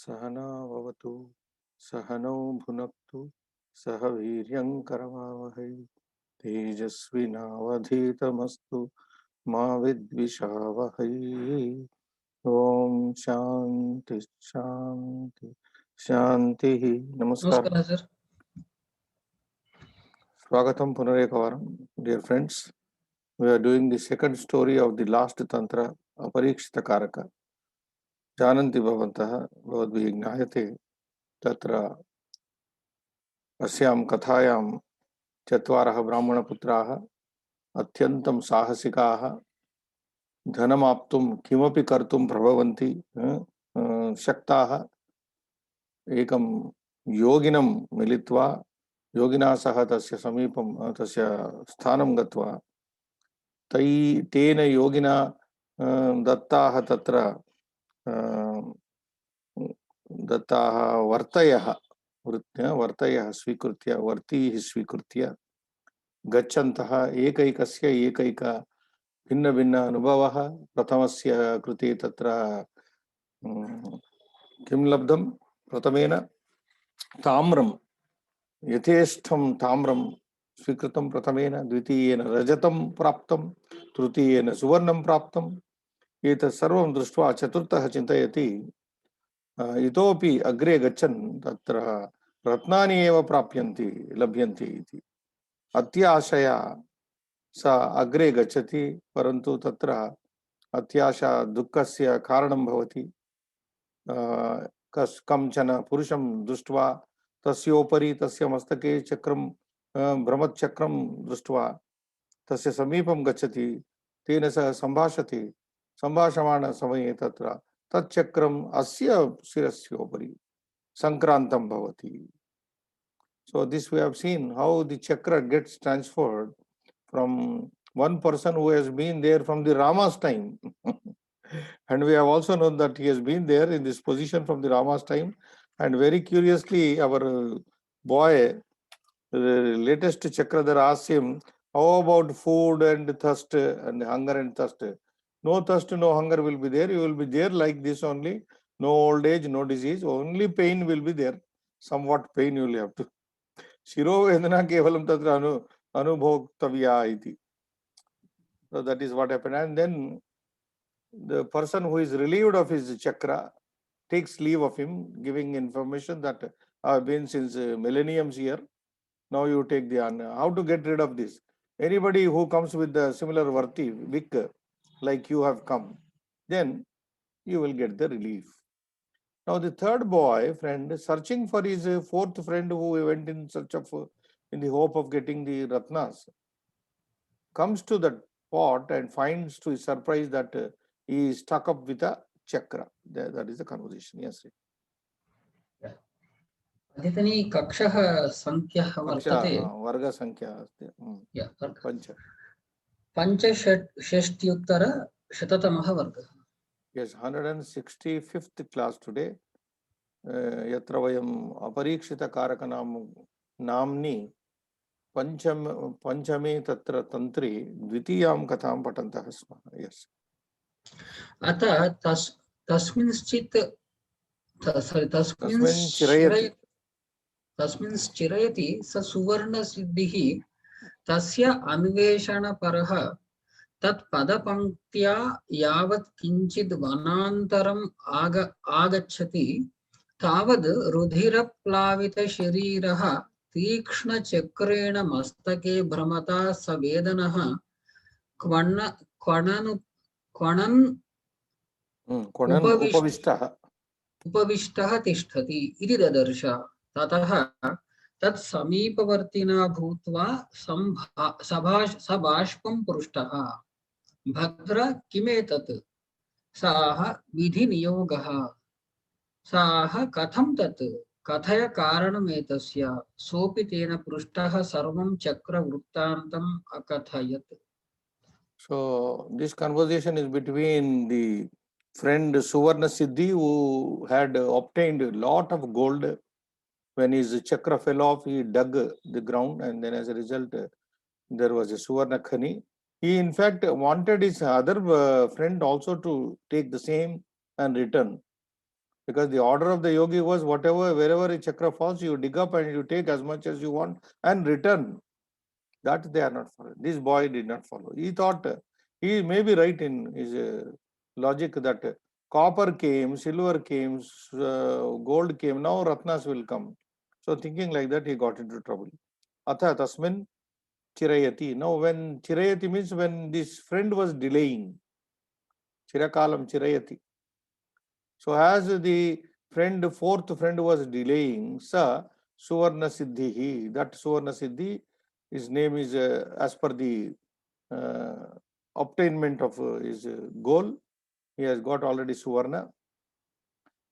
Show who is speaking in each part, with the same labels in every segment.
Speaker 1: सहना भवतु सहनौ भुनक्तु सह वीर्यं करवावहै तेजस्विनावधीतमस्तु मा विद्विषावहै। ओम शांति शांति शांति। नमस्कार,
Speaker 2: नमस्कार सर।
Speaker 1: स्वागतम पुनरेकवारं। Dear friends, we are doing the second story of the last tantra, अपरीक्षित कारक। जानन्ति भवन्तः, भवद्भिः ज्ञायते तत्र अस्यां कथायां चत्वारः ब्राह्मणपुत्राः अत्यन्तं साहसिकाः, धनमाप्तुं किमपि कर्तुं प्रभवन्ति, शक्ताः। एकं योगिनं मिलित्वा योगिना सह तस्य समीपं तस्य स्थानं गत्वा तेन योगिना दत्ताः तत्र दत्ताः वर्तयः स्वीकृत्य, वर्तीः स्वीकृत्य गच्छन्तः एकैकस्य एकैक भिन्न भिन्न अनुभवः। प्रथमस्य कृते तत्र किं लब्धं? प्रथमेन ताम्रं, यथेष्टं ताम्रं स्वीकृतं प्रथमेन, द्वितीयेन रजतं प्राप्तं, तृतीयेन सुवर्णं प्राप्तम्। एतत् सर्वं दृष्ट्वा चतुर्थः चिन्तयति इतोपि अग्रे गच्छन् तत्र रत्नानि एव प्राप्यन्ति, लभ्यन्ते इति। अत्याशया सा अग्रे गच्छति, परन्तु तत्र अत्याशा दुःखस्य कारणं भवति। कञ्चन पुरुषं दृष्ट्वा तस्योपरि तस्य मस्तके चक्रं, ब्रह्मचक्रं दृष्ट्वा तस्य समीपं गच्छति, तेन सह सम्भाषति। सम्भाषमाण समये तत्र तच्चक्रम् अस्य शिरस्योपरि सङ्क्रान्तं भवति। So this we have seen how the chakra gets transferred from one person who has been there from the Rama's time. And we have also known that he has been there in this position from the Rama's time. And very curiously, our boy, the latest Chakradhar, asked him, how about food and thirst and hunger and thirst? No thirst, no hunger will be there. You will be there like this only. No old age, no disease. Only pain will be there. Somewhat pain you will have to. शिरोवेदना केवलं तत्र अनुभोक्तव्या इति. So that is what happened. And then the person who is relieved of his chakra takes leave of him, giving information that I have been since millenniums here. Now you take the how to get rid of this. Anybody who comes with the similar varti, wick, like you have come, then you will get the relief. Now the third boy friend, searching for his fourth friend who went in search of, in the hope of getting the ratnas, comes to that pot and finds to his surprise that he is stuck up with a chakra. That is the conversation. Yes, sir.
Speaker 2: अद्यतनी कक्षः संख्यः वर्तते
Speaker 1: वर्गसङ्ख्या अस्ति पञ्च
Speaker 2: पञ्चषष्ट्युत्तरशततमः वर्गः.
Speaker 1: Yes, 165th class today. यत्र वयम् अपरीक्षितकारकनाम नाम्नि पंचमे तत्र तंत्रे द्वितीयां कथां पठन्तः स्मः. Yes.
Speaker 2: अतः तस्मिंश्चिरयति स सुवर्णसिद्धिः तस्य अन्वेषणपरः तत्पदपङ्क्त्या यावत् किञ्चित् वनान्तरम् आगच्छति तावद् रुधिरप्लावितशरीरः तीक्ष्णचक्रेण मस्तके भ्रमता स वेदनः उपविष्टः तिष्ठति इति ददर्श. ततः तत्समीपवर्तिना भूत्वा सबाष्पं पृष्टः, भद्र किमेतत्? साह विधिनियोगः. साह कथं तत्? कथय कारणमेतस्य. सोऽपि तेन पृष्टः सर्वं चक्रवृत्तान्तम् अकथयत्.
Speaker 1: So this conversation is between the friend Suvarna Siddhi, who had obtained a lot of gold. When his chakra fell off, he dug the ground, and then as a result, there was a Suvarna Khani. He in fact wanted his other friend also to take the same and return. Because the order of the yogi was wherever a chakra falls, you dig up and you take as much as you want and return. That they are not following. This boy did not follow. He thought, he may be right in his logic that copper came, silver came, gold came, now Ratnas will come. So thinking like that, he got into trouble. Atha tasmin chirayati. Now when chirayati means when this friend was delaying, chirakalam chirayati. So as the fourth friend was delaying, sa Suvarna Siddhi, that Suvarna Siddhi, his name is as per the uh, obtainment of his goal, he has got already Suvarna.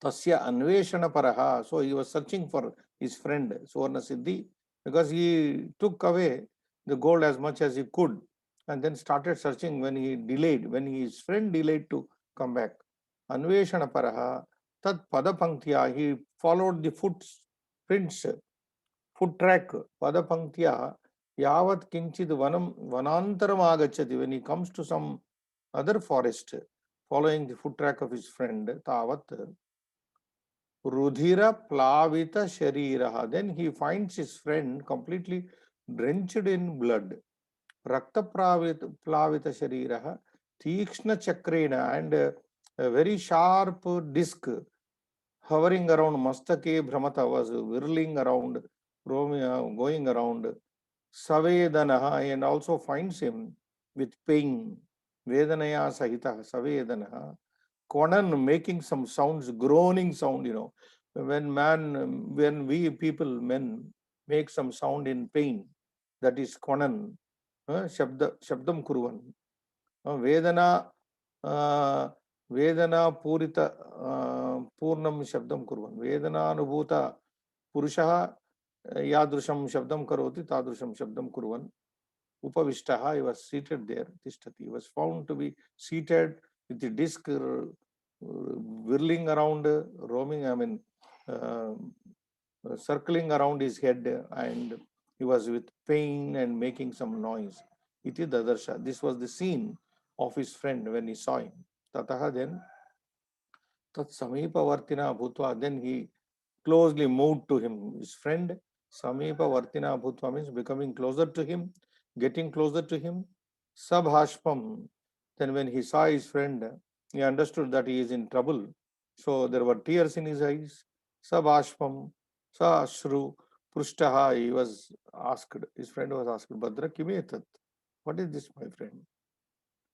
Speaker 1: Tasya Anveshana Paraha, so he was searching for his friend Suvarna Siddhi because he took away the gold as much as he could and then started searching when his friend delayed to come back. Anveshana Paraha, Tat Padapanktya, he followed the footprints, foot track, Padapanktya, Yavat Kinchid Vanantaram Agachati, when he comes to some other forest, following the foot track of his friend, Tavat Rudhira Plavita Shariraha. Then he finds his friend completely drenched in blood. Rakta Plavita Shariraha, Tikshna Chakrena, and a very sharp disc hovering around Mastake Brahmata was whirling around, going around. Savedanaha, and also finds him with pain. Vedanaya Sahita, Savedanaha. Konan making some sounds, groaning sound, when we people, men, make some sound in pain, that is Konan, Shabdam Kuruvan. Vedana, Vedana Purita, Purnam Shabdam Kuruvan. Vedana Anubhuta Purushaha, Yadrusham Shabdam Karoti, Tadrusham Shabdam Kuruvan. Upavishtaha, he was seated there, Tishtati. He was found to be seated with the disc whirling around, roaming, uh, circling around his head, and he was with pain and making some noise. Iti Dadarsha. This was the scene of his friend when he saw him. Tataha, then, Tat Samipa Vartina Bhutva, then he closely moved to him. His friend, Samipa Vartina Bhutva means becoming closer to him, getting closer to him. Sabhashpam, then when he saw his friend, he understood that he is in trouble. So there were tears in his eyes. Sabhashpam, Sa Ashru, Prushtaha, he was asked, his friend was asked, Badra Kimetat, what is this, my friend?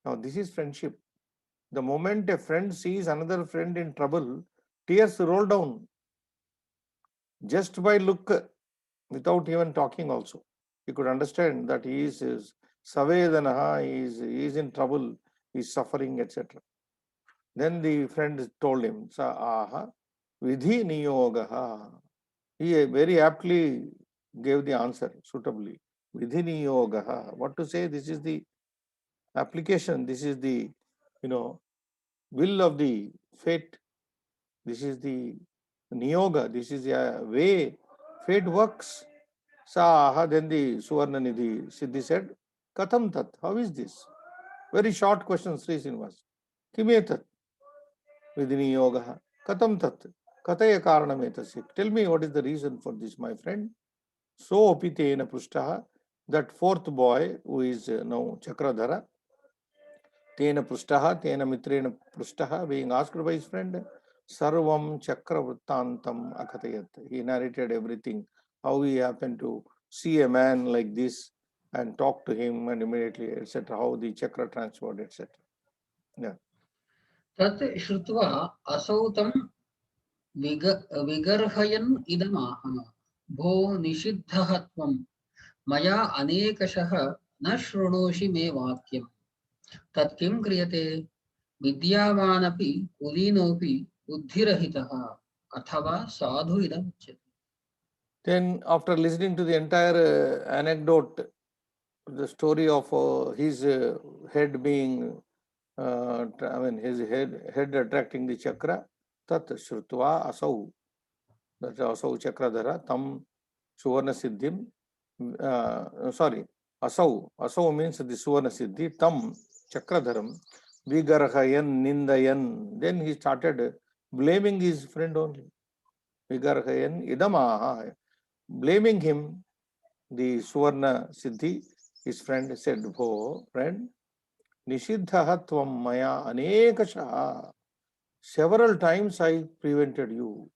Speaker 1: Now this is friendship. The moment a friend sees another friend in trouble, tears roll down just by look, without even talking also. You could understand that he is Savedanaha, he is in trouble, he is suffering, etc. Then the friend told him, Sa aha, Vidhi Niyogaha. He very aptly gave the answer suitably. Vidhi Niyogaha. What to say? This is the application, this is the, will of the fate, this is the Niyoga, this is a way fate works. Saha, then the Suvarna Nidhi Siddhi said, Katham Tat, how is this? Very short question, Sri Srinivas. Kime Tat? Vidini Yoga. Katham Tat. Kataya Karanametasya. Tell me what is the reason for this, my friend. So Opitena Prushtaha, that fourth boy who is now Chakradhara, Tena Prushtaha, Tena Mitrena Prushtaha, being asked by his friend, Sarvam Chakravrittantam Akatayat. He narrated everything, how he happened to see a man like this and talk to him and immediately, etc., how the chakra transferred, etc. Yeah.
Speaker 2: तत् श्रुत्वा असौ तं विगर्हयन् इदमाह भो निषिद्धः त्वं मया अनेकशः न शृणोषि मे वाक्यं तत् किं क्रियते विद्यावानपि कुलीनोऽपि बुद्धिरहितः अथवा साधु इदमुच्यते.
Speaker 1: Then, after listening to the entire anecdote, the story of his head being, his head attracting the chakra, tat shrutva asau, that asau chakradhara, tam suvarna siddhim, sorry, asau means the suvarna siddhi, tam chakradharam, vigarhayan, nindayan. Then he started blaming his friend only. Vigarhayan idamaha. Blaming him, the Suvarna Siddhi, his friend said, "Oh, friend, Nishiddha tvam maya anekasha. Several times I prevented you.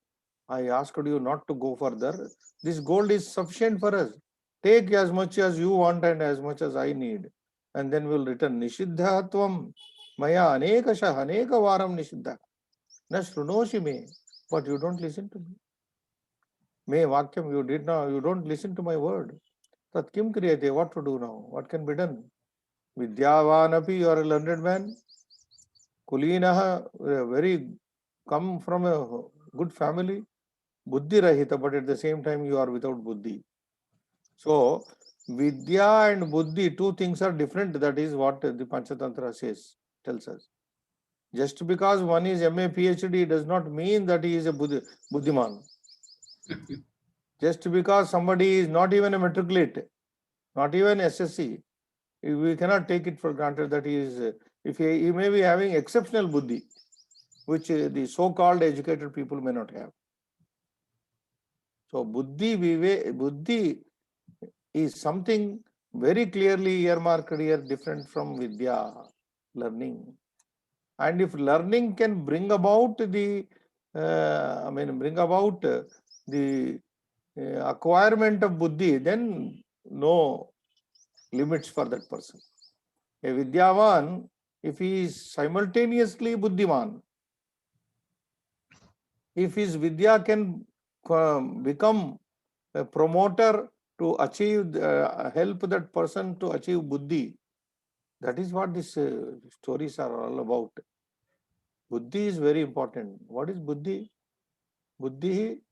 Speaker 1: I asked you not to go further. This gold is sufficient for us. Take as much as you want and as much as I need. And then we'll return. Nishiddha tvam maya anekasha anekavaram nishiddha. Na shrunoshi me. But you don't listen to me. Me vakyam, you don't listen to my word. Tat kim kriyate, what to do now? What can be done? Vidyavanapi, you are a learned man. Kulinaha, very come from a good family. Buddhi rahita, but at the same time you are without buddhi. So, Vidya and Buddhi, two things are different. That is what the Panchatantra says, tells us. Just because one is MA PhD does not mean that he is a Buddhiman. Just because somebody is not even a matriculate, not even SSC, we cannot take it for granted that he is, if he may be having exceptional buddhi, which the so-called educated people may not have. So buddhi is something very clearly earmarked here, different from vidya, learning. And if learning can bring about the, the acquirement of buddhi, then no limits for that person. A Vidyavan, if he is simultaneously Buddhiman, if his Vidya can become a promoter to achieve, help that person to achieve Buddhi, that is what these stories are all about. Buddhi is very important. What is Buddhi? Buddhi,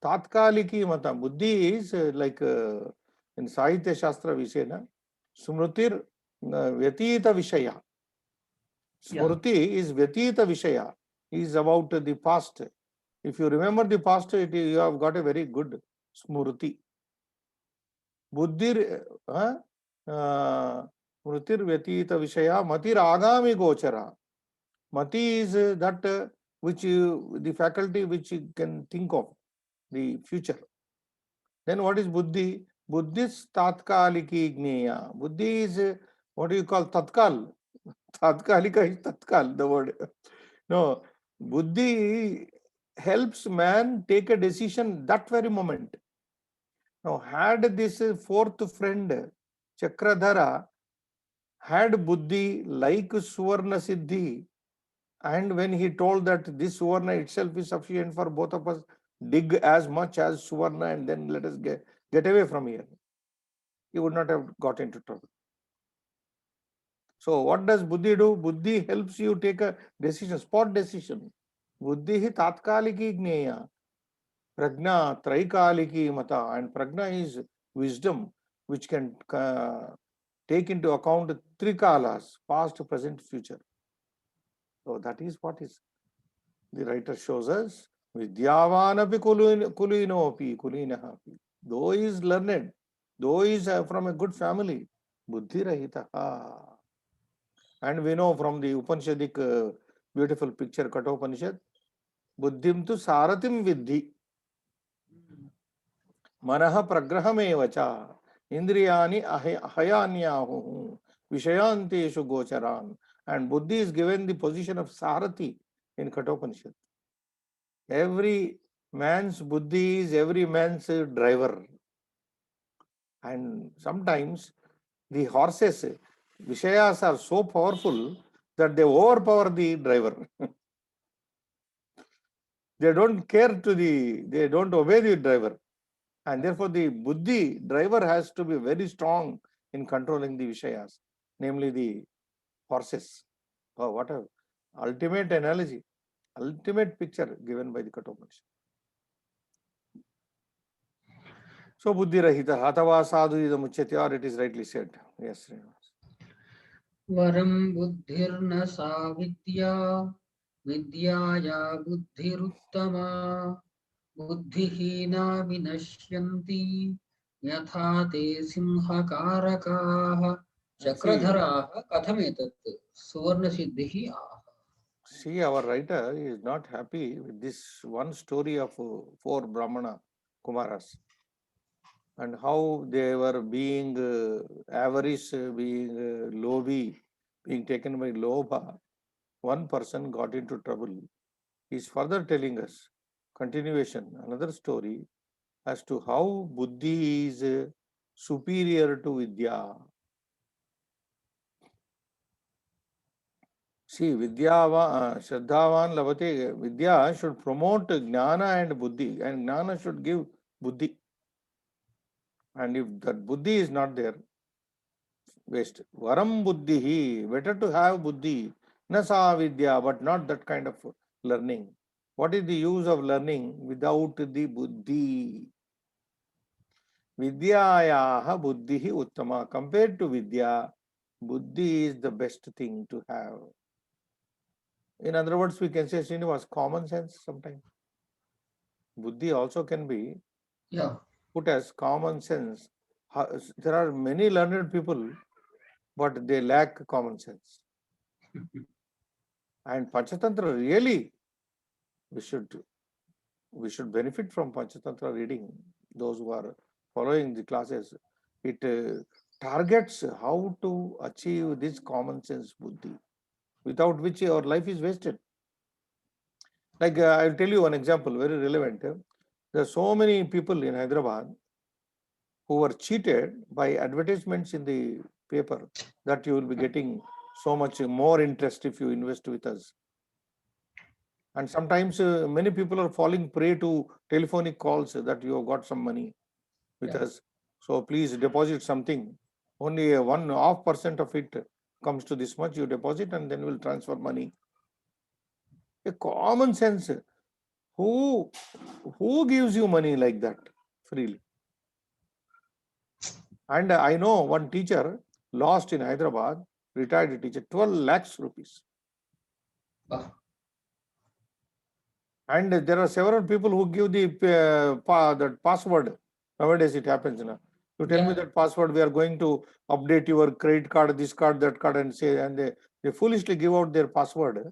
Speaker 1: Tatkaliki Mata. Buddhi is like in Sahitya Shastra Vishena, Smrutir Vyatita Vishaya. Smriti is Vyatita Vishaya, is about the past. If you remember the past, you have got a very good Smriti. Buddhir, Smritir Vyatita Vishaya, Matir Agami Gochara. Mati is that which the faculty which you can think of, the future. Then what is Buddhi? Buddhi is Tatkaliki Gneya. Buddhi is what do you call Tatkal? Tatkalika is Tatkal, the word. No, Buddhi helps man take a decision that very moment. Now, had this fourth friend, Chakradhara, had Buddhi like Suvarna Siddhi, and when he told that this Suvarna itself is sufficient for both of us, dig as much as Suvarna and then let us get away from here, he would not have got into trouble. So what does Buddhi do? Buddhi helps you take a decision, spot decision. Buddhi hi tatkaliki gneya. Prajna traikaliki mata. And prajna is wisdom which can take into account three kalas, past, present, future. So that is what is the writer shows us. Vidyavanapi kulinopi kulinahapi. Though he is learned, though he is from a good family, buddhi rahitaha. And we know from the Upanishadic beautiful picture, Kathopanishad, Buddhim tu saratim vidhi, manaha pragrahamevacha, indriyani ahayanyahu, vishayanteshu gocharan. And Buddhi is given the position of Sarati in Kathopanishad. Every man's Buddhi is every man's driver. And sometimes the horses, Vishayas are so powerful that they overpower the driver. They don't they don't obey the driver. And therefore the buddhi driver has to be very strong in controlling the Vishayas, namely the horses. Oh, what a ultimate analogy, ultimate picture given by the Kathopanishad. So buddhi rahita, atava sadhu idamuchyate, or it is rightly said. Yes,
Speaker 2: Varam buddhirna sa vidya, vidyaya buddhiruttama, buddhihina vinashyanti, yatha te simhakarakaah, chakradharaah kathametat, suvarna siddhihi ah.
Speaker 1: See, our writer is not happy with this one story of four Brahmana Kumaras and how they were being avarice, being lobby, being taken by lobha. One person got into trouble. He's further telling us, continuation, another story as to how buddhi is superior to vidya. See, Shraddhavan Lavate, Vidya should promote Jnana and Buddhi, and Jnana should give Buddhi. And if that Buddhi is not there, waste. Varam Buddhihi, better to have Buddhi, Nasa Vidya, but not that kind of learning. What is the use of learning without the Buddhi? Vidyayaha Buddhihi Uttama. Compared to Vidya, Buddhi is the best thing to have. In other words, we can say Srinivas, common sense sometimes. Buddhi also can be put as common sense. There are many learned people, but they lack common sense. And Panchatantra, really, we should benefit from Panchatantra reading. Those who are following the classes, it targets how to achieve this common sense Buddhi, without which our life is wasted. Like I'll tell you one example, very relevant. There are so many people in Hyderabad who were cheated by advertisements in the paper that you will be getting so much more interest if you invest with us. And sometimes many people are falling prey to telephonic calls that you have got some money with us. So please deposit something. Only 1.5% of it comes to this much, you deposit and then we'll transfer money. A common sense. Who gives you money like that freely? And I know one teacher lost in Hyderabad, retired teacher, 12 lakhs rupees. And there are several people who give the that password. Nowadays it happens now. You tell me that password, we are going to update your credit card, this card, that card, and say, and they foolishly give out their password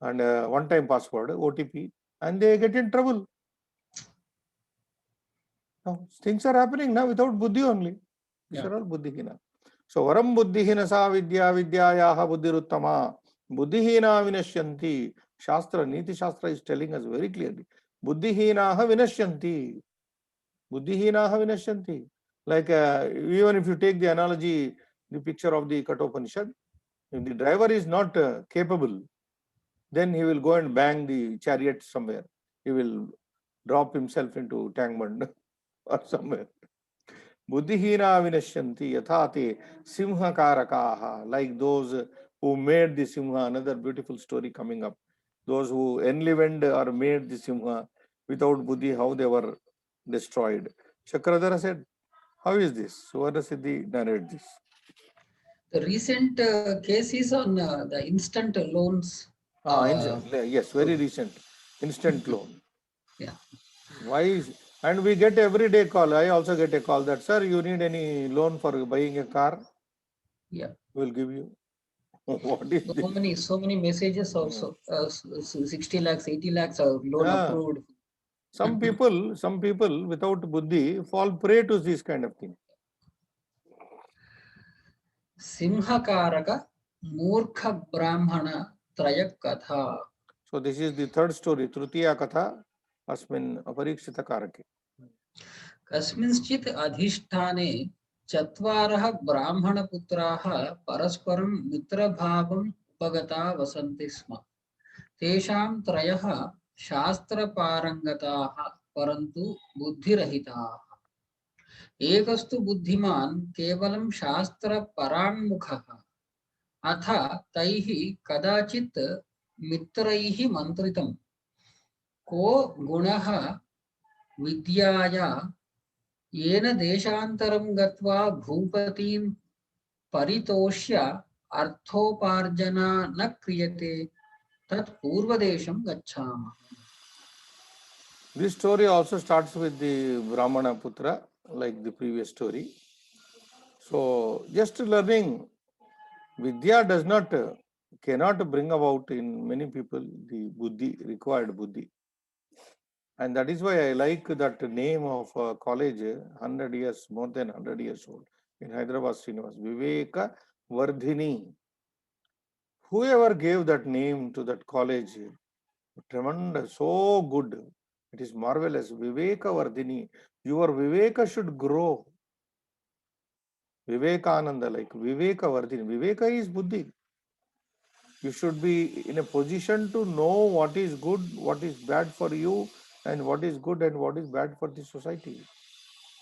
Speaker 1: and one-time password, OTP, and they get in trouble. Now, things are happening now without buddhi only. These are all buddhihina. So, varam buddhihina sa vidya vidyayaha buddhiruttama buddhihina vinashyanti. Shastra, Niti Shastra is telling us very clearly. Buddhihinaha vinashyanti. Buddhihinaha vinashyanti. Like even if you take the analogy, the picture of the Kathopanishad, if the driver is not capable, then he will go and bang the chariot somewhere. He will drop himself into Tangmand or somewhere. Buddhihina vinashyanti yathate simha karakaha, like those who made the simha. Another beautiful story coming up. Those who enlivened or made the simha without buddhi, how they were destroyed. Chakradhara said, how is this? Suvarna Siddhi narrated this.
Speaker 2: The recent case is on the instant loans.
Speaker 1: Yes, very recent. Instant loan.
Speaker 2: Yeah.
Speaker 1: Why is, and we get every day call. I also get a call that, sir, you need any loan for buying a car?
Speaker 2: Yeah.
Speaker 1: We'll give you. What is
Speaker 2: so many messages also. 60 lakhs, 80 lakhs loan approved.
Speaker 1: Some people without buddhi fall prey to this kind of thing.
Speaker 2: Simhakaraka Murkha Brahmana Traya Katha.
Speaker 1: So this is the third story, Trutiya Katha Asmin Aparikshita Karake.
Speaker 2: Kasminschit Adhisthane Chatvarah Brahmana Putraha Parasparam Mitra Bhavam Upagata Vasanti Sma. Tesham Trayaha Shastra Parangataha Parantu Buddhirahitaha. एकस्तु बुद्धिमान केवलं शास्त्र परान्मुखः अथ तैः कदाचित् मित्रैः मन्त्रितं को गुणः विद्याया येन देशान्तरं गत्वा भूपतिं परितोष्य अर्थोपार्जना न क्रियते तत् पूर्वदेशं गच्छामः.
Speaker 1: This story also starts with the Brahmana Putra, like the previous story. So just learning Vidya does not cannot bring about in many people the buddhi, required buddhi. And that is why I like that name of a college, 100 years, more than 100 years old, in Hyderabad, Srinivas, Viveka Vardhini. Whoever gave that name to that college, tremendous, so good. It is marvelous. Viveka Vardhini. Your Viveka should grow. Vivekananda, like Viveka Vardhini. Viveka is buddhi. You should be in a position to know what is good, what is bad for you, and what is good and what is bad for the society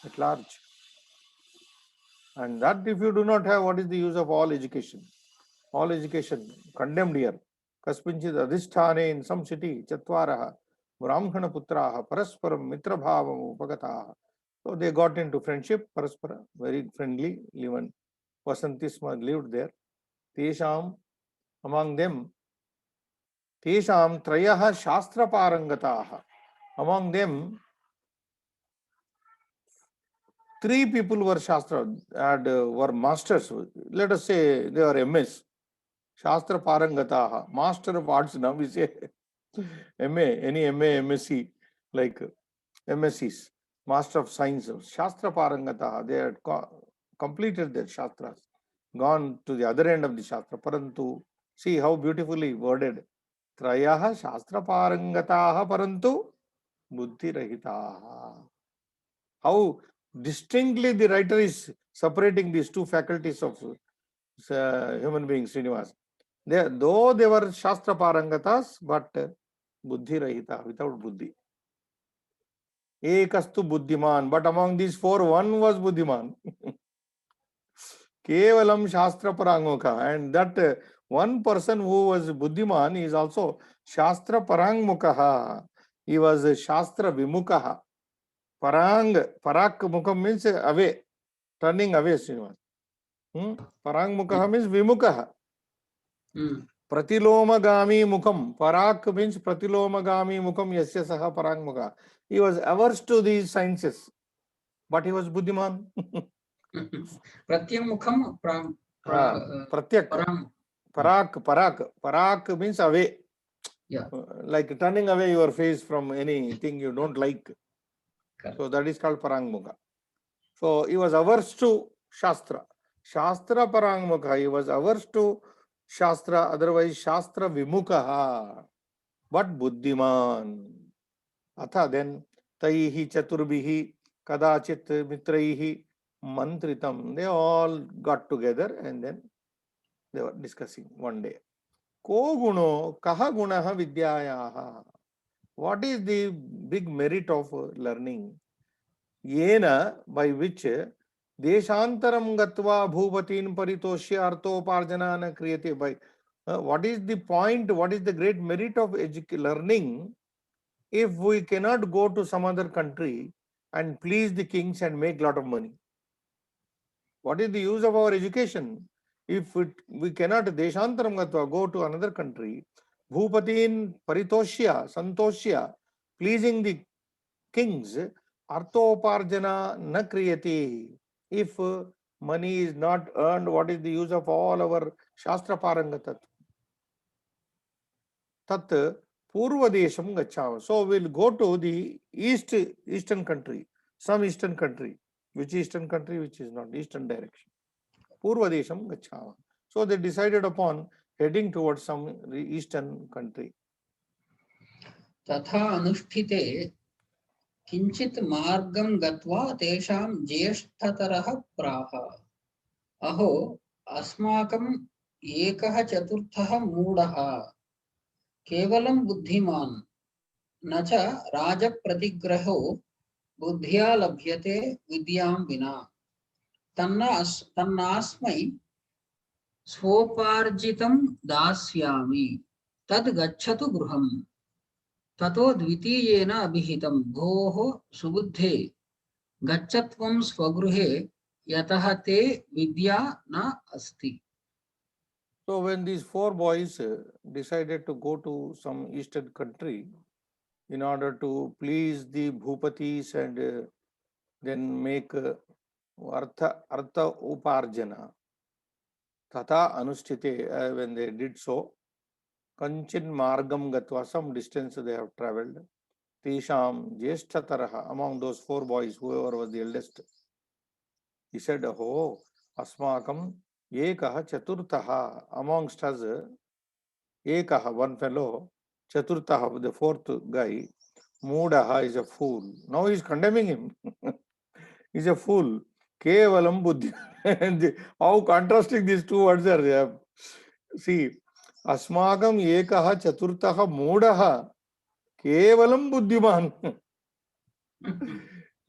Speaker 1: at large. And that if you do not have, what is the use of all education? All education condemned here. Kaspinchid adhisthane, in some city, Chatvaraha, Brahmana Putraha, Parasparam, Mitra Bhavam, Upagataha. So they got into friendship, Paraspara, very friendly, even Vasantisma lived there. Tesham, among them, Tesham Trayaha Shastra Parangataha. Among them, 3 people were Shastra, were masters. Let us say they were MS. Shastra Parangataha, master of arts. Now we say MA, any MA, MSc, like MScs, master of science, Shastra Parangataha. They had completed their Shastras, gone to the other end of the Shastra. Parantu, see how beautifully worded. Trayaha Shastra Parangataha Parantu Buddhi Rahitaha. How distinctly the writer is separating these two faculties of human beings, Srinivas. Though they were Shastra Parangatas, but Buddhi Rahita, without Buddhi. Ekastu Buddhiman, but among these 4, one was Buddhiman. Kevalam Shastra Parangmuka, and that one person who was Buddhiman is also Shastra Parangmukaha. He was Shastra Vimukaha. Parak Mukam means away, turning away, Srinivas. Parangmukaha means Vimukaha. Pratilomagami Mukam. Parak means Pratilomagami Mukam Yasya Saha Parangmuka. He was averse to these sciences, but he was Buddhiman.
Speaker 2: Pratyamukham
Speaker 1: Pratyak. Parak means away.
Speaker 2: Yeah.
Speaker 1: Like turning away your face from anything you don't like.
Speaker 2: Correct.
Speaker 1: So that is called Parangmuka. So he was averse to Shastra. Shastra Parangmuka. He was averse to Shastra, otherwise Shastra Vimukaha. But Buddhiman. Atha then Taihi Chaturbihi Kadachit Mitraihi Mantritam. They all got together and then they were discussing one day. Ko guno kaha gunaha vidyayaha. What is the big merit of learning? Yena, by which Deshantaram gatva bhupatin paritoshya arthoparjana kriyate. By what is the point, what is the great merit of learning if we cannot go to some other country and please the kings and make a lot of money? What is the use of our education if we cannot Deshantaram gatva, go to another country, bhupatin paritoshya, santoshya, pleasing the kings, arthoparjana na kriyati. If money is not earned, what is the use of all our Shastra Parangatat? Tat Purva Desham Gachava. So we'll go to the eastern country, some eastern country. Which eastern country? Which is not eastern direction. Purva Desham Gachava. So they decided upon heading towards some eastern country.
Speaker 2: Tatha anusthite किंचित मार्गं गत्वा तेषां ज्येष्ठतरः प्राह अहो अस्माकं एकः चतुर्थः मूढः केवलं बुद्धिमान् न च राजप्रतिग्रहो बुद्ध्या लभ्यते विद्यां विना तन्नास्मै स्वोपार्जितं दास्यामि तद् गच्छतु गृहम् ततो द्वितीयेन अभिहितं भोः सुबुद्धे गच्छत्वं स्वगृहे यतः ते विद्या न अस्ति.
Speaker 1: So when these 4 boys decided to go to some eastern country in order to please the bhupatis and then make artha uparjana, Tata Anusthite, when they did so, Kanchin Margam Gatva, some distance they have traveled. Tisham Jeshtataraha, among those four boys, whoever was the eldest, he said, Oh, Asmakam Ekaha Chaturtaha, amongst us, Ekaha, one fellow, Chaturtaha, the fourth guy, Moodaha is a fool. Now he is condemning him. He's a fool. Kevalam Buddhi. How contrasting these two words are there. See, Asmakam Ekaha Chaturtaha Moodaha Kevalam Buddhiman.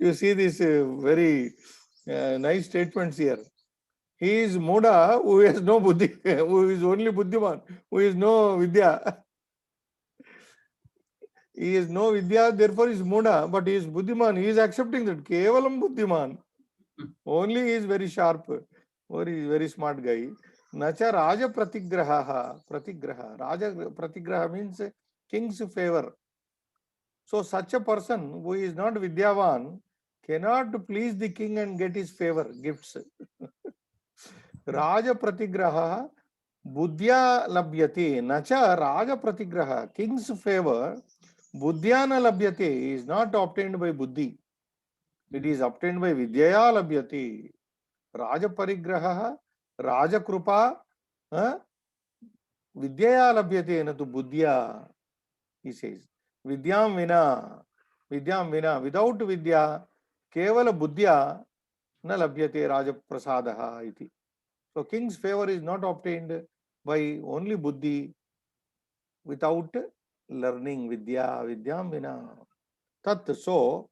Speaker 1: You see these very nice statements here. He is Muda who has no Buddhi, who is only Buddhiman, who is no Vidya. He is no Vidya, therefore he is Muda, but he is Buddhiman. He is accepting that. Kevalam Buddhiman. Only he is very sharp, very smart guy. Nacha Raja Pratigraha. Pratigraha. Raja Pratigraha means king's favor. So such a person who is not Vidyavan cannot please the king and get his favor, gifts. Raja Pratigraha Buddhya Labhyate. Nacha Raja Pratigraha. King's favor Buddhyana Labhyate is not obtained by Buddhi. It is obtained by Vidyaya Labhyate. Raja Parigraha, Raja Krupa, Vidyaya Labhyate na tu Buddhya, he says. Vidyam Vina, without Vidya, Kevala Buddhya na labhyate Raja Prasadaha iti. So king's favor is not obtained by only Buddhi without learning Vidya, Vidyam Vina. Tat so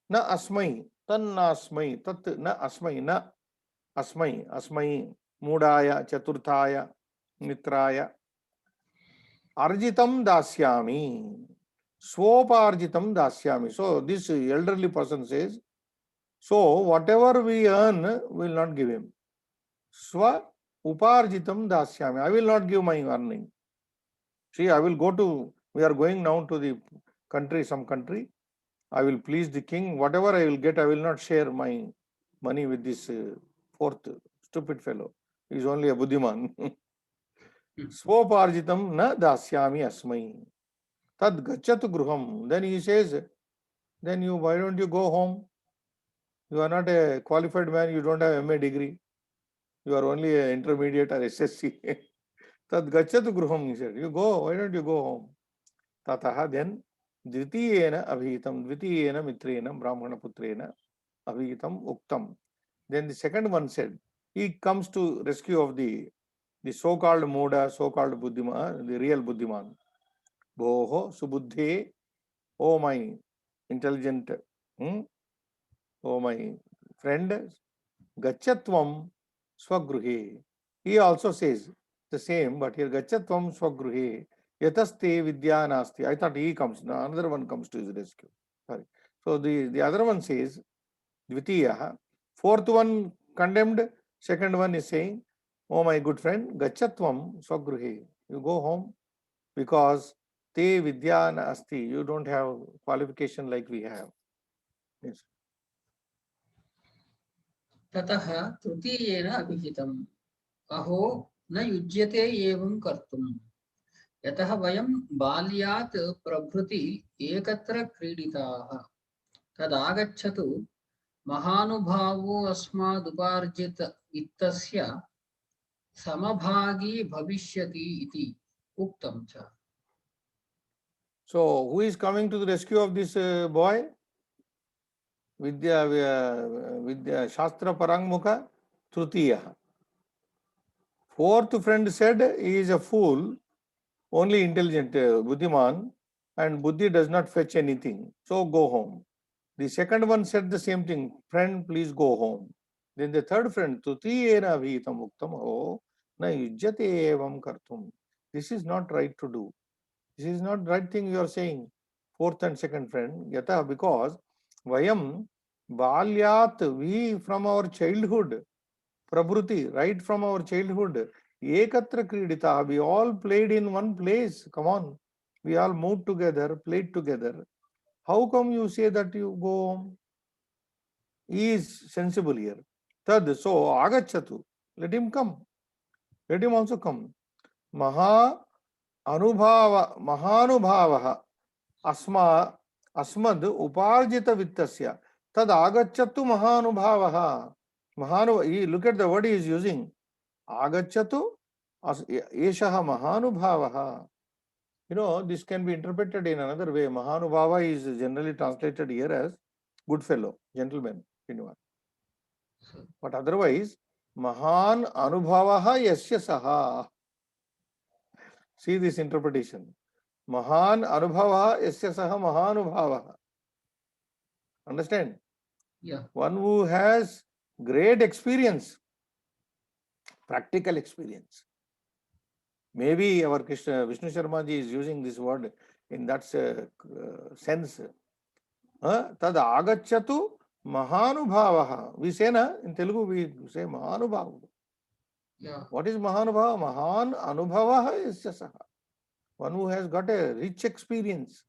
Speaker 1: na asmai, tan na asmai, tat na asmai, na asmai, asmai, Mudaya, Chaturthaya, Mitraya, Arjitam Dasyami, Swoparjitam Dasyami. So this elderly person says, so whatever we earn, we will not give him. Swa Uparjitam Dasyami. I will not give my earning. See, I will go to, we are going now to the country, some country. I will please the king. Whatever I will get, I will not share my money with this fourth stupid fellow. He is only a Buddhiman. Swoparjitam na dasyami asmai. Tad gachatu gruham. Then he says, then you, why don't you go home? You are not a qualified man, you don't have MA degree. You are only an intermediate or SSC. Tad gachatu gruham, he said. You go, why don't you go home? Tataha, then Dvitiyena abhitam, Dvitiyena mitrena, Brahmana putrena, abhitam uktam. Then the second one said, he comes to rescue of the so-called Muda, so-called Buddhiman, the real Buddhiman. Boho Subuddhe, oh my intelligent, oh my friend, Gachatvam Swagruhe. He also says the same, but here Gachatvam Swagruhe, Yataste Vidya Nasti. I thought he comes, no, another one comes to his rescue. Sorry. So the other one says, Dvitiya. Fourth one condemned, second one is saying, oh my good friend, Gachatvam Swagruhe. You go home because te vidya asti. You don't have qualification like we have. Yes.
Speaker 2: ततः तृतीयेन अभिहितम् अहो न युज्यते एवं कर्तुम् यतः वयं बाल्यात् प्रभृति एकत्र क्रीडिताः तदागच्छतु महानुभावो अस्मादुपार्जित वित्तस्य समभागी भविष्यति इति उक्तं च.
Speaker 1: So who is coming to the rescue of this boy? Vidya Shastra Parangmukha Trutiya. Fourth friend said he is a fool, only intelligent Buddhiman, and Buddhi does not fetch anything. So go home. The second one said the same thing. Friend, please go home. Then the third friend, Tutiyena Vitam Uktam Ho, Na Yujjate Evam Kartum. This is not right to do. This is not right thing you are saying. Fourth and second friend, Yata, because Vayam Balyat, we from our childhood, Prabhuti, right from our childhood, Ekatra Kridita, we all played in one place. Come on. We all moved together, played together. How come you say that you go home? He is sensible here. Tad, so agachatu, let him come. Let him also come. Mahanubhava अस्मद् उपार्जित वित्तस्य तद आगच्छतु महानुभावः. Look at the word he is using. Agachatu एषः महानुभावः. This can be interpreted in another way. Mahanubhava is generally translated here as good fellow, gentleman. But otherwise, Mahan Anubhavaha Yasya Saha. See this interpretation. Mahan Anubhavaha Yasya Saha Mahanubhavaha. Understand?
Speaker 2: Yeah.
Speaker 1: One who has great experience, practical experience. Maybe our Vishnu Sharma ji is using this word in that sense. Tad agachyatu mahanubhavaha. We say na, in Telugu we say mahanubhava.
Speaker 2: Yeah.
Speaker 1: What is mahanubhava? Mahan anubhavaha is saha. One who has got a rich experience.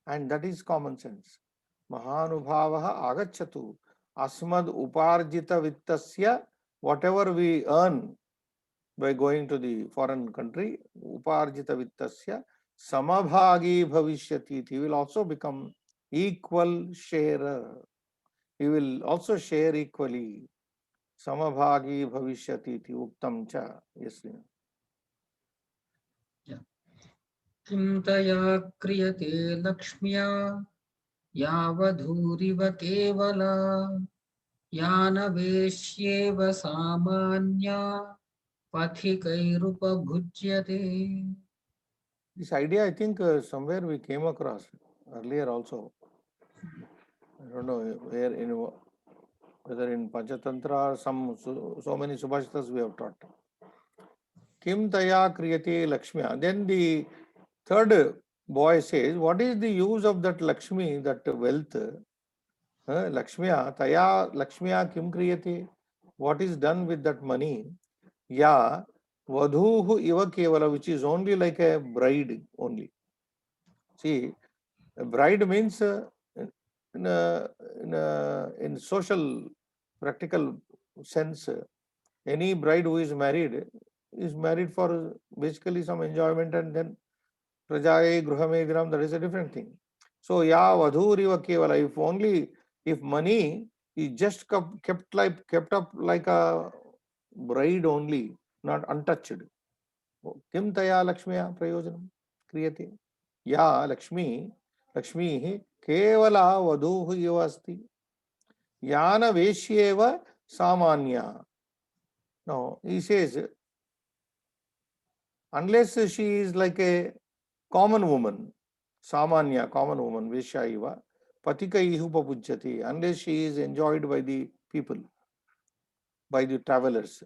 Speaker 1: And that is common sense. Mahanubhavaha agachyatu. Asmad uparjita vittasya. Whatever we earn by going to the foreign country, uparjita vittasya samabhagi bhavishyati. He will also become equal sharer. He will also share equally. Samabhagi bhavishyati uktam cha. Yes.
Speaker 2: Yeah. Kim taya kriyate lakshmiya yavadhuriva kevala yanaveshyeva samanya pathikairupa bhujyate.
Speaker 1: This idea, I think, somewhere we came across earlier also. I don't know where, whether in Panchatantra or so many Subhashitas we have taught. Kim taya kriyate lakshmiya. Then the third boy says, what is the use of that Lakshmi, that wealth? Lakshmiya, taya Lakshmiya kim kriyate? What is done with that money? Ya vadhuhu iva kevala, which is only like a bride only. See, a bride means in social practical sense, any bride who is married for basically some enjoyment, and then prajaye gruhame gram, that is a different thing. So ya vadhuriva kevala, if money is just kept up like a bride only, not untouched. Kim taya lakshmiya prayojanam kriyate? Ya Lakshmi kevala vadhuhu iva asti. Yana veshyeva samanya. Now he says, unless she is like a common woman, samanya, common woman, veshya iva, patikaihu papujyati, unless she is enjoyed by the people, by the travelers.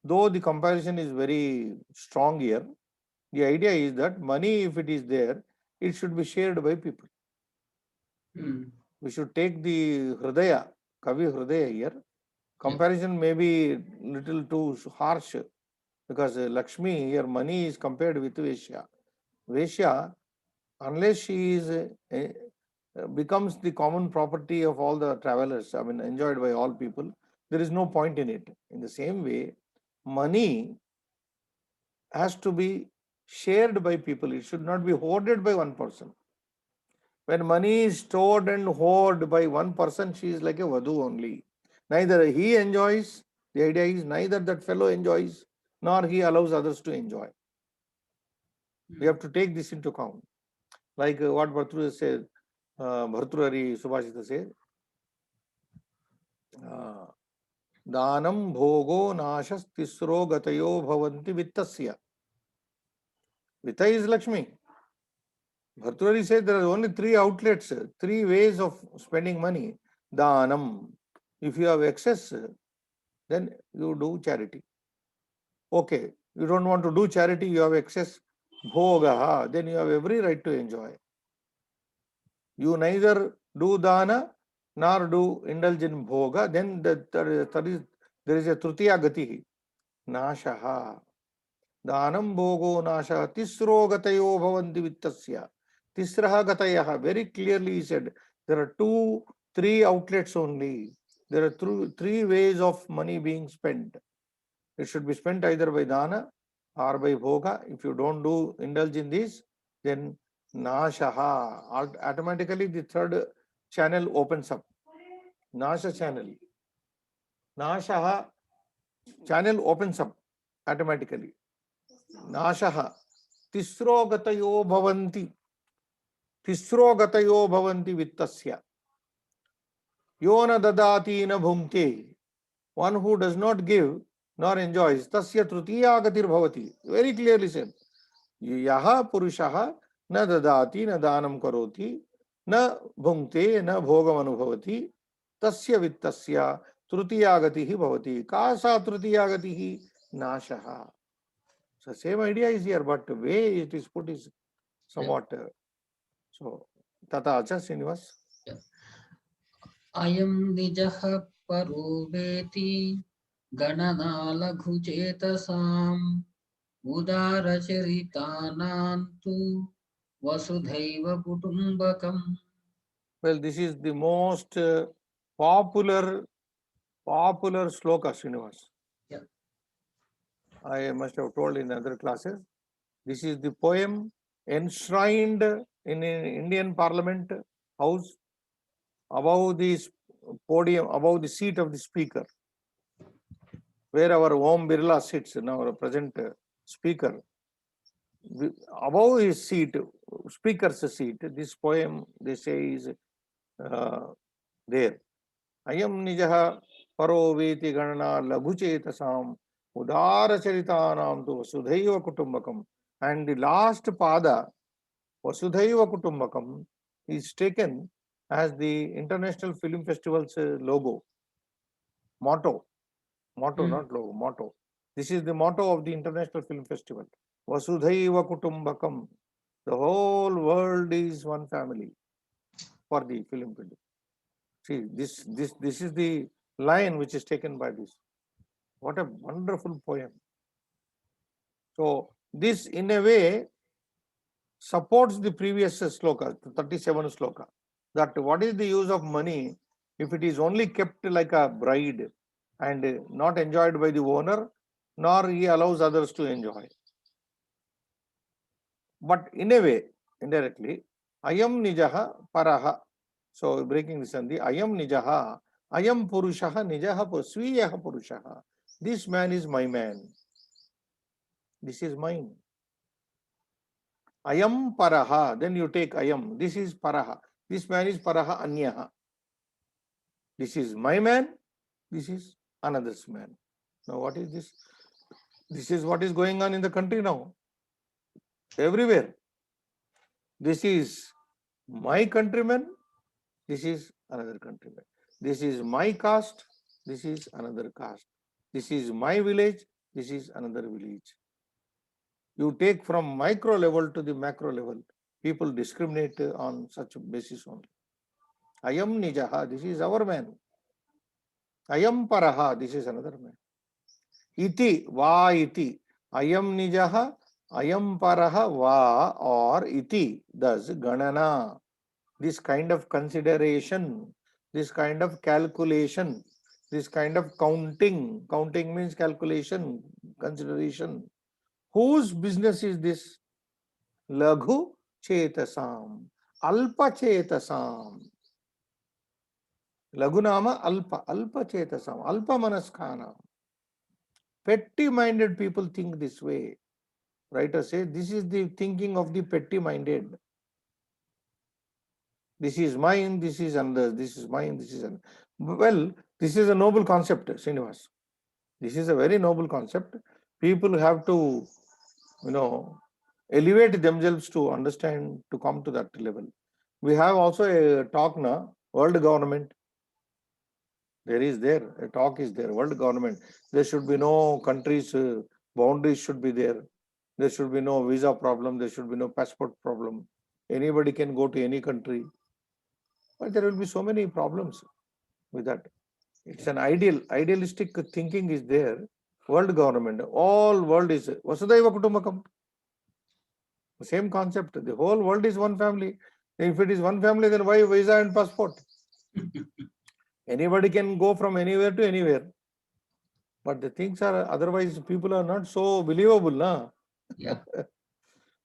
Speaker 1: Though the comparison is very strong here, the idea is that money, if it is there, it should be shared by people. We should take the Hridaya, Kavi Hridaya here. Comparison may be little too harsh, because Lakshmi, here money is compared with Veshya. Veshya, unless she is becomes the common property of all the travelers, I mean enjoyed by all people, there is no point in it. In the same way, money has to be shared by people. It should not be hoarded by one person. When money is stored and hoarded by one person, she is like a vadhu only. Neither he enjoys, the idea is neither that fellow enjoys, nor he allows others to enjoy. We have to take this into account. Like what Bhartrhari said, Bhartrhari Subhashita said, Danam bhogo nashas tisro gatayo bhavanti vittasya. Vitta is Lakshmi. Bhartrhari said there are only three outlets, three ways of spending money. Danam. If you have excess, then you do charity. Okay, you don't want to do charity, you have excess. Bhogaha, then you have every right to enjoy. You neither do dana nor do indulge in bhoga, then there is a trutiya gati. Nashaha. Danam bhogo nasha tisro gatayo bhavanti vittasya. Tisraha gatayaha. Very clearly he said, there are three outlets only. There are three ways of money being spent. It should be spent either by dana or by bhoga. If you don't indulge in this, then nashaha, automatically the third channel opens up. Nasha channel. Nashaha channel opens up automatically. Nashaha. Tisro gatayo bhavanti. Tisro gatayo bhavanti vittasya. Yona dadati na bhumte. One who does not give nor enjoys, tasya trutiya gatir bhavati. Very clearly said. Yaha purushaha na dadati na danam karoti na bhumte na bhogam anubhavati tasya vittasya trutiya gatihi bhavati. Kasa trutiya gatihi nashaha. So same idea is here, but the way it is put is somewhat so tata acha Srinivas.
Speaker 2: Ayam nijaha paro veti ganana laghu chetasam udara charitanantu vasudhaiva kutumbakam.
Speaker 1: Well, this is the most popular sloka, Srinivas.
Speaker 2: Yeah.
Speaker 1: I must have told in other classes. This is the poem enshrined in an Indian Parliament House above the podium, above the seat of the speaker, where our Om Birla sits, now our present speaker. Above his seat, speaker's seat, this poem, they say, is there. Ayam nijaha paro veti ganana laghuchetasam udara charitanam tu vasudhaiva kutumbakam. And the last pada, vasudhaiva kutumbakam, is taken as the International Film Festival's logo, motto, not logo, motto. This is the motto of the International Film Festival. Vasudhaiva kutumbakam. The whole world is one family for the film festival. See, this is the line which is taken by this. What a wonderful poem. So this in a way supports the previous sloka, 37 sloka, that what is the use of money if it is only kept like a bride and not enjoyed by the owner, nor he allows others to enjoy. But in a way, indirectly, ayam nijaha paraha. So breaking this sandhi, ayam nijaha, ayam purushaha nijaha sviyaha purushaha. This man is my man. This is mine. Ayam paraha. Then you take ayam. This is paraha. This man is paraha anyaha. This is my man. This is another's man. Now what is this? This is what is going on in the country now. Everywhere. This is my countryman. This is another countryman. This is my caste. This is another caste. This is my village. This is another village. You take from micro level to the macro level. People discriminate on such a basis only. Ayam nijaha, this is our man. Ayam paraha, this is another man. Iti, va iti. Ayam nijaha, ayam paraha, va or iti, thus ganana. This kind of consideration, this kind of calculation, this kind of counting. Counting means calculation, consideration. Whose business is this? Laghu chetasam, alpa chetasam. Lagunama alpa, alpa chetasam, alpa manaskana. Petty-minded people think this way. Writer says this is the thinking of the petty-minded. This is mine, this is another, this is mine, this is another. Well, this is a noble concept, Srinivas. This is a very noble concept. People have to, elevate themselves to understand, to come to that level. We have also a talk now, world government. A talk is there, world government. There should be no countries, boundaries should be there. There should be no visa problem, there should be no passport problem. Anybody can go to any country. But there will be so many problems with that. It's an idealistic thinking is there. World government, all world is Vasudhaiva Kutumbakam. Same concept. The whole world is one family. If it is one family, then why visa and passport? Anybody can go from anywhere to anywhere. But the things are otherwise people are not so believable, na?
Speaker 2: Yeah.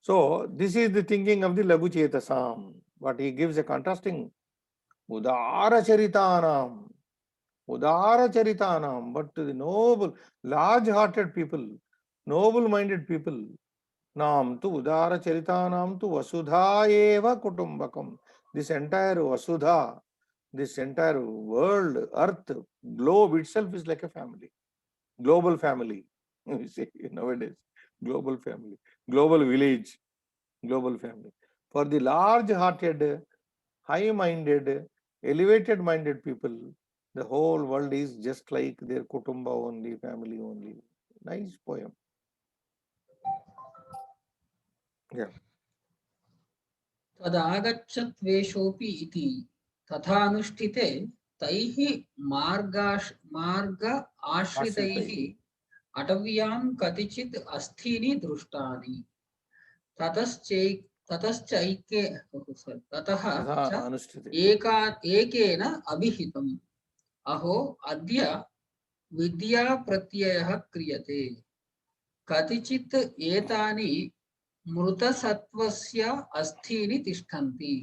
Speaker 1: So this is the thinking of the Lagu Chetasam. But he gives a contrasting Udara Charitanam. Udara Charitanam. But the noble, large-hearted people, noble-minded people, Nam tu Udara Charitanam tu Vasudha eva Kutumbakam. This entire Vasudha, this entire world, earth, globe itself is like a family. Global family. We say nowadays, global family, global village, global family. For the large-hearted, high-minded, elevated-minded people, the whole world is just like their kutumba only, family only. Nice poem. Yeah.
Speaker 2: तदागच्छत्वेषोऽपि इति तथानुष्ठिते तैः मार्ग आश्रितैः
Speaker 1: Ashritai.
Speaker 2: अटव्यां कतिचित् अस्थीनि दृष्टानि ततश्चै ततश्चैके ततः
Speaker 1: Tatha
Speaker 2: च
Speaker 1: Anushtite.
Speaker 2: एकेन अभिहितम् अहो अद्य विद्या प्रत्ययः क्रियते कतिचित् एतानि मृतसत्त्वस्य अस्थीनि तिष्ठन्ति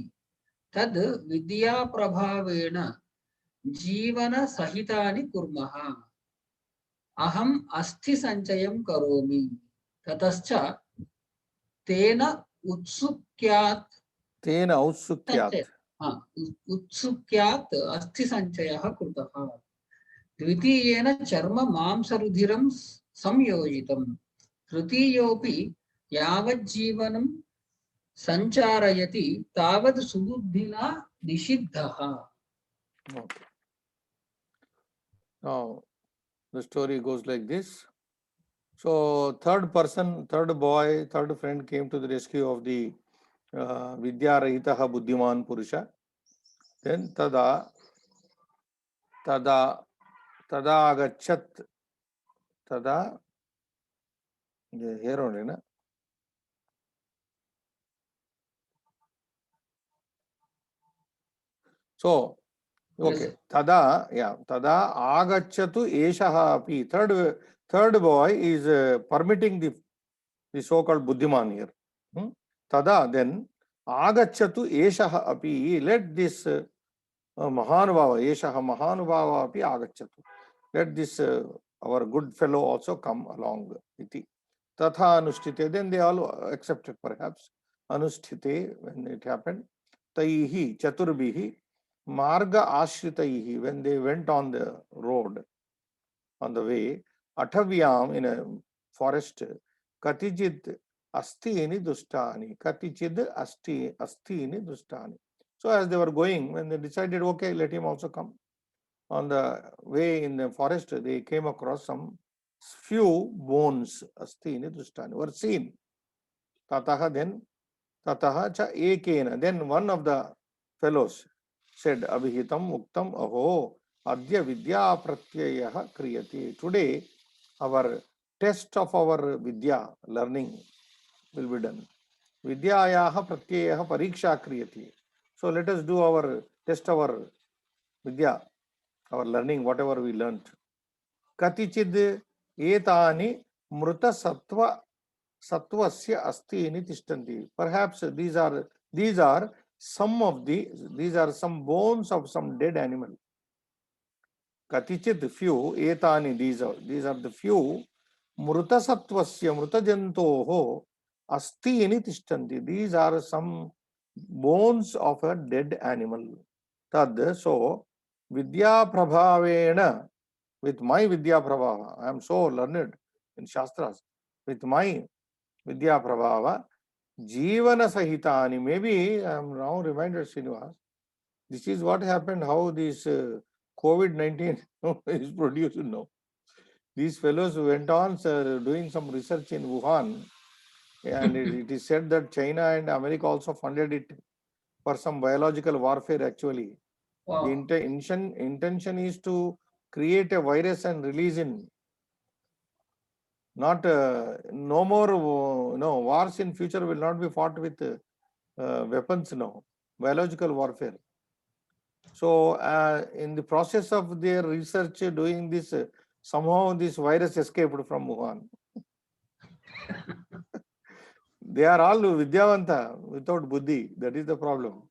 Speaker 2: तद् विद्याप्रभावेण जीवनसहितानि कुर्मः अहम् अस्थिसञ्चयं करोमि ततश्च तेन उत्सुक्यात्
Speaker 1: Tena Utsukyat.
Speaker 2: उत्सुक्यात् अस्थिसञ्चयः कृतः द्वितीयेन चर्म मांसरुधिरं संयोजितं तृतीयोऽपि यावज्जीवनं सञ्चारयति तावत् सुबुद्धिना निषिद्धः.
Speaker 1: Okay. Now the story goes like this. So third person, third boy, third friend came to the rescue of the Vidya Rahitaha Buddhiman Purusha. Then tada agachat tada here only na. So okay, tada agachatu eshaha api. Third boy is permitting the so-called Buddhiman here. Tada then agachatu eshaha api. Let this Mahanubhava, Eshaha Mahanubhava api agachatu. Let this our good fellow also come along. Iti. Tatha anushtite. Then they all accepted perhaps. Anushtite when it happened. Taihi chaturbihi marga ashritaihi when they went on the road, on the way. Athavyam in a forest. Katijid astini dustani. Katijid astini dustani. So as they were going, when they decided, okay, let him also come. On the way in the forest, they came across some few bones, astini dustani, were seen. Tataha then, tataha cha ekena. Then one of the fellows said, Abhihitam muktam aho adya vidya pratyayah kriyati. Today, our test of our vidya, learning, will be done. Vidyayaha pratyayah pariksha kriyati. So let us do our test, our vidya, our learning, whatever we learnt. Katichid etani mruta sattvasya astini tishtanti. Perhaps these are some bones of some dead animal. Katichid few etani these are the few mruta sattvasya mruta jantoho astini tishtanti. These are some bones of a dead animal. Tad so vidya prabhavena, with my vidya prabhava, I am so learned in shastras, with my vidya prabhava jivana sahitani. Maybe I am now reminded, Srinivas, this is what happened, how this COVID-19 is produced now. These fellows went on doing some research in Wuhan, and it is said that China and America also funded it for some biological warfare actually.
Speaker 2: Wow.
Speaker 1: The intention is to create a virus and release in not no more wars in future will not be fought with weapons now, biological warfare. So in the process of their research doing this Somehow this virus escaped from Wuhan. They are all Vidyavanta without Buddhi. That is the problem.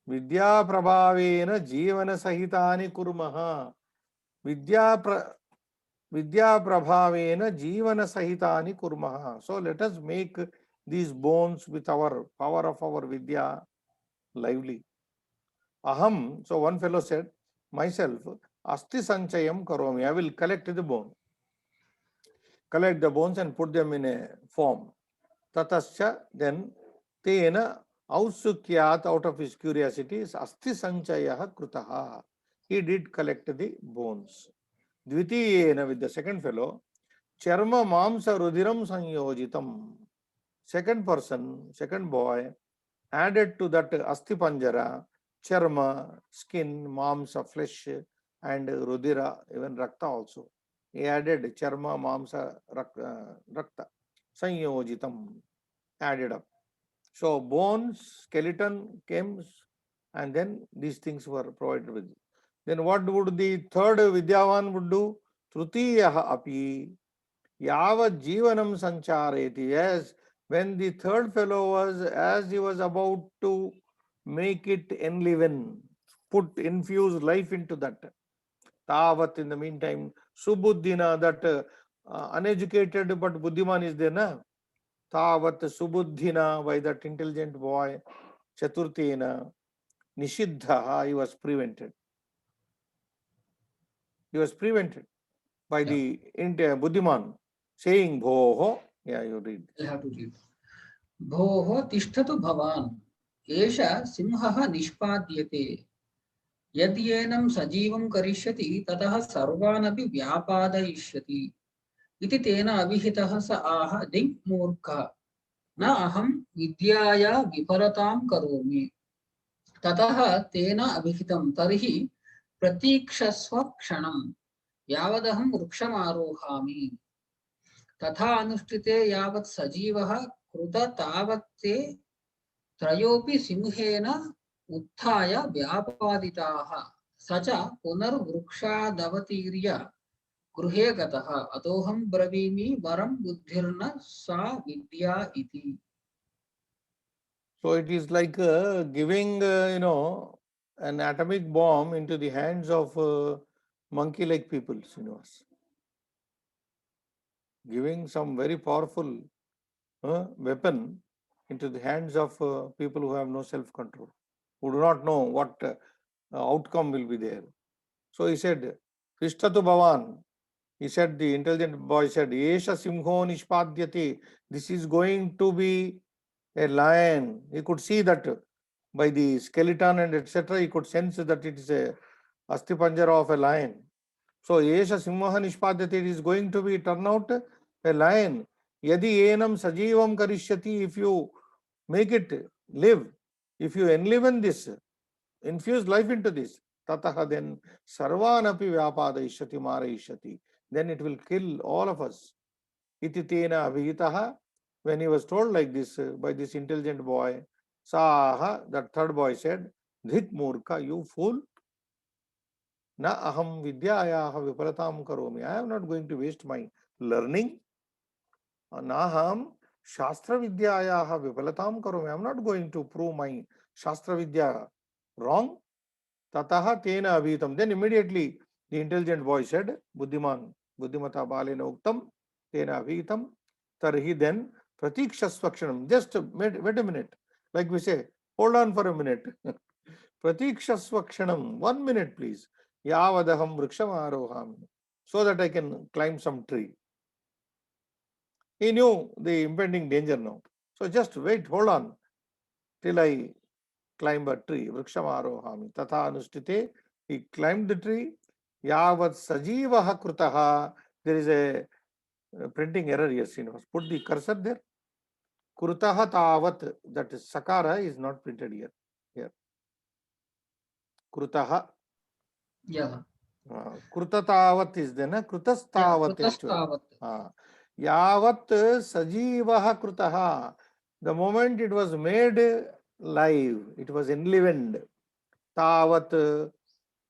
Speaker 1: Vidya prabhavena jivana sahitani kurmaha. Vidya prabhavena jivana sahitani kurmaha. So let us make these bones with our power of our Vidya lively. Aham, so one fellow said, myself, asti sanchayam karomi. I will collect the bone. Collect the bones and put them in a form. Tatascha, then tena ausukyat, out of his curiosity, asti sanchayah krutaha. He did collect the bones. Dvitiyena, with the second fellow, charma mamsa rudiram sanyojitam. Second person, second boy, added to that asti panjara, charma, skin, mamsa, flesh, and rudira, even rakta also. He added charma, mamsa, rakta, sanyojitam, added up. So bones, skeleton came, and then these things were provided with. Then what would the third Vidyavan would do? Trutiyaha api yavad jivanam sanchareti. Yes, when the third fellow was, as he was about to make it enliven, infuse life into that. Tavat, in the meantime, Subuddhina, that uneducated but Buddhiman is there, na? Tavat Subuddhina, by that intelligent boy, Chaturthena, Nishiddha, he was prevented. He was prevented by the Buddhiman saying, Bhoho, yeah, you read.
Speaker 2: I have to read. Bhoho tishtatu bhavan. Esha simhaha nishpadyate. यद्येनं सजीवं करिष्यति ततः सर्वानपि व्यापादयिष्यति इति तेन अभिहितः स आह दिङ्मूर्खः न अहं विद्याया विफलतां करोमि ततः तेन अभिहितं तर्हि प्रतीक्षस्व क्षणं यावदहं वृक्षमारोहामि तथा अनुष्ठिते यावत् सजीवः कृत तावत्ते त्रयोपि सिंहेन उत्थाय व्यापादिताः स च पुनर्वृक्षादवतीर्य गृहे गतः अतोऽहं ब्रवीमि वरं बुद्धिर्न सा विद्या इति.
Speaker 1: So it is like giving, an atomic bomb into the hands of monkey-like people, Srinivas. Giving some very powerful weapon into the hands of people who have no self-control, who do not know what outcome will be there. So he said, Krishtatu Bhavan, he said, the intelligent boy said, Esha Simho Nishpadyate, this is going to be a lion. He could see that by the skeleton and etc. He could sense that it is a Astipanjara of a lion. So Esha Simha Nishpadyate, it is going to be turn out a lion. Yadi enam sajivam karishyati, if you make it live, if you enliven this, infuse life into this, tataha, then sarvanapi vyapadayishyati marayishyati, then it will kill all of us. Iti tena abhitaha, when he was told like this by this intelligent boy, saha, that third boy said, dhit murka, you fool, na aham vidyayaha vipalatam karomi, I am not going to waste my learning. Naham Shastra Vidyayaha Vipalatam Karomi. I am not going to prove my Shastra Vidya wrong. Tataha Tena Abhitam. Then immediately the intelligent boy said, Buddhiman, Buddhimata Balena Uktam, Tena Abhitam. Tarhi, then Pratikshasvakshanam. Just wait a minute. Like we say, hold on for a minute. Pratikshasvakshanam. 1 minute, please. Yavadaham Vrikshamaroham. So that I can climb some tree. He knew the impending danger now. So just wait, hold on, till I climb a tree. Vrikshamarohami. Tatha anushtite. He climbed the tree. Yavat sajivaha krutaha. There is a printing error here. Put the cursor there. Krutaha tavat. That is sakara is not printed here. Here. Krutaha.
Speaker 2: Yeah.
Speaker 1: Krutatavat is there. Krutastavat. Yavat sajivaha krutaha. The moment it was made live, it was enlivened. Tavat,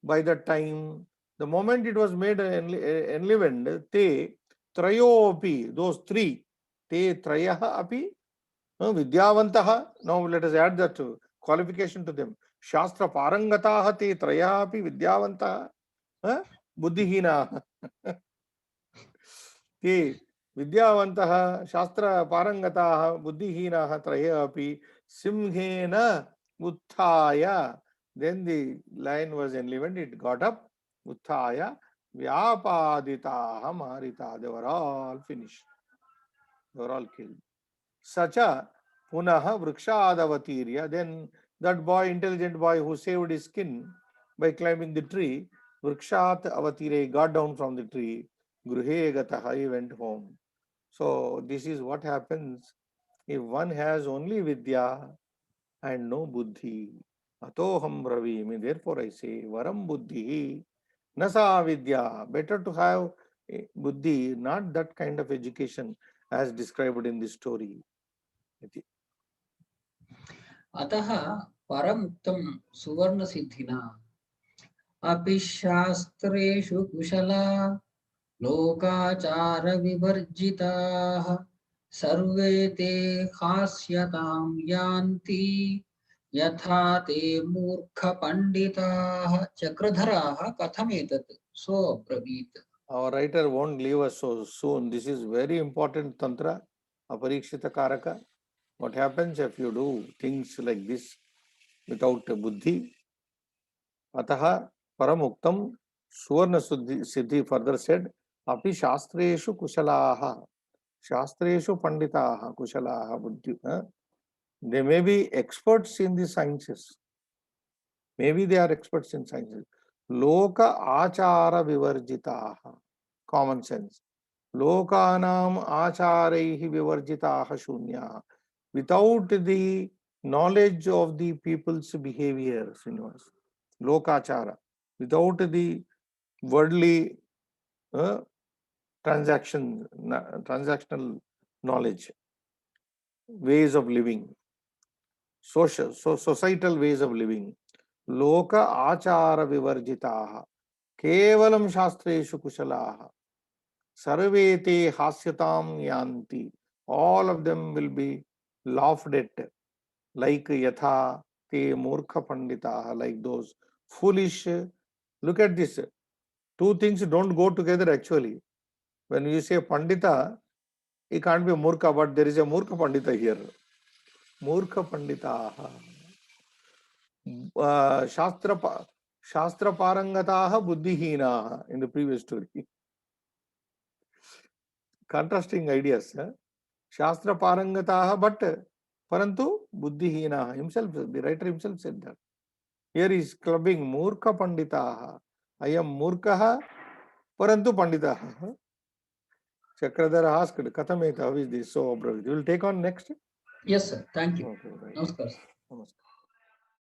Speaker 1: by the time The moment it was made enlivened, te trayopi, those three, te trayaha api vidyavantaha. Now let us add that qualification to them. Shastra parangataha te trayaha api vidyavantaha buddhihina. ते विद्यावन्तः शास्त्र पारंगताः बुद्धिहीनाः त्रयः अपि सिंहेन उत्थाय. Then the lion was enlivened, it got up, उत्थाय व्यापादिताः मारिताः. They were all finished, they were all killed. Sacha punaha vrikshadavatiriya. Then that boy, intelligent boy who saved his skin by climbing the tree, vrikshat avatire, got down from the tree. Gruhe gataha, he went home. So this is what happens if one has only vidya and no buddhi. Atoham bravimi. Therefore I say, varam buddhi nasa vidya. Better to have buddhi, not that kind of education as described in this story.
Speaker 2: अतः परमुक्तं सुवर्णसिद्धिना अपि शास्त्रेषु कुशला लोकाचारविवर्जिताः सर्वे ते हास्यतां यान्ति यथा ते मूर्खपण्डिताः चक्रधराः कथमेतत् सोऽब्रवीत्.
Speaker 1: Our writer won't leave us so soon. This is very important tantra, aparikshita karaka. What happens if you do things like this without buddhi? Ataha paramuktam suvarna siddhi further said, api shastreshu kushalaha. Shastreshu panditaha kushalaha buddhi. They may be experts in the sciences. Maybe they are experts in sciences. Loka achara vivarjitaha. Common sense. Lokanam acharaihi vivarjitaha shunya. Without the knowledge of the people's behavior, Srinivas. Lokachara. Without the worldly transactional knowledge, ways of living, societal ways of living. Loka achara vivarjitaha. Kevalam shastreshu kushalaha. Sarve te hasyatam yanti. All of them will be laughed at, like yatha te murkha pandita, like those foolish. Look at this. Two things don't go together actually. When you say pandita, it can't be murkha, but there is a murkha pandita here. Murkha pandita. Shastra parangataha buddhihina in the previous story. Contrasting ideas. Shastra parangataha, but parantu buddhihina. Himself, the writer himself said that. Here he is clubbing murkha panditaha. I am murkaha, parantu panditaha. Chakradhara asked, Katameta, how is this? So, we will take on next.
Speaker 2: Yes, sir. Thank you.
Speaker 1: Okay, right.
Speaker 2: Namaskar.
Speaker 1: Namaskar.